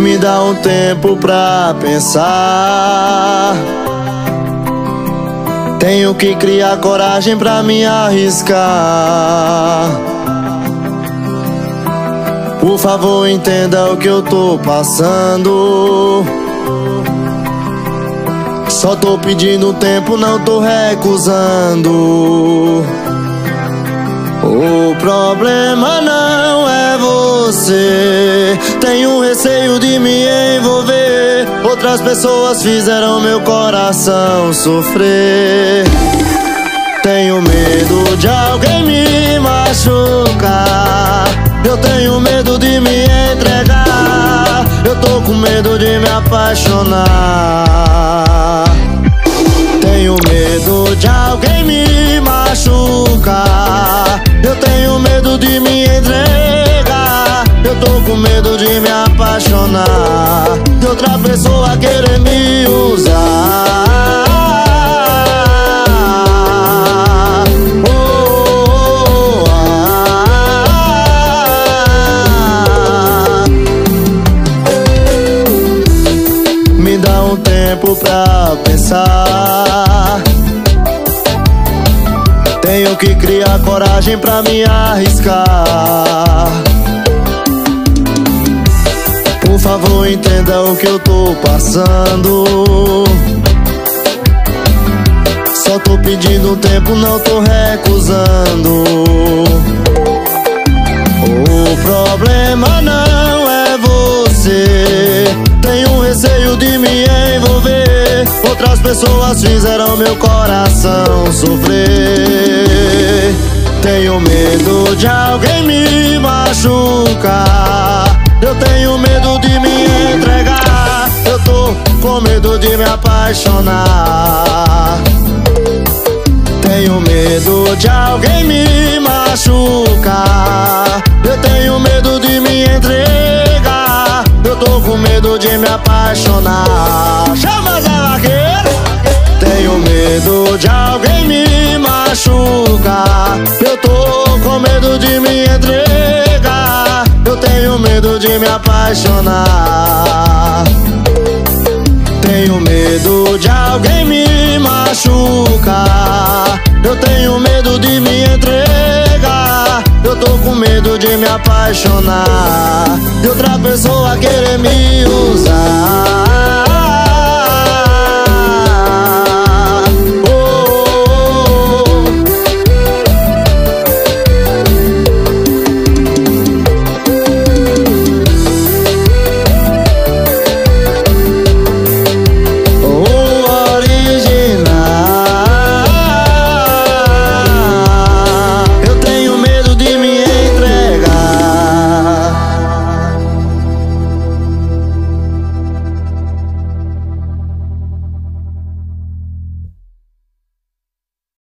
Me dá um tempo pra pensar. Tenho que criar coragem pra me arriscar. Por favor, entenda o que eu tô passando. Só tô pedindo tempo, não tô recusando. O problema não é você. Tenho receio de me envolver. Outras pessoas fizeram meu coração sofrer. Tenho medo de alguém me machucar. Eu tenho medo de me entregar. Eu tô com medo de me apaixonar. Tenho medo de alguém me machucar. Eu tenho medo de me entregar. Eu tô com medo de me apaixonar, de outra pessoa querer me usar. Me dá um tempo pra pensar. Tenho que criar coragem pra me arriscar. Por favor, entenda o que eu tô passando. Só tô pedindo tempo, não tô recusando. O problema não é você. Tenho receio de me envolver. Outras pessoas fizeram meu coração sofrer. Tenho medo de alguém me machucar. Eu tenho medo de me entregar. Eu tô com medo de me apaixonar. Tenho medo de alguém me machucar. Eu tenho medo de me entregar. Eu tô com medo de me apaixonar. Chama Zé Vaqueiro! Tenho medo de alguém me machucar. Eu tô com medo de me entregar. Eu tenho medo de me apaixonar. Tenho medo de alguém me machucar. Eu tenho medo de me entregar. Eu tô com medo de me apaixonar, de outra pessoa querer me usar.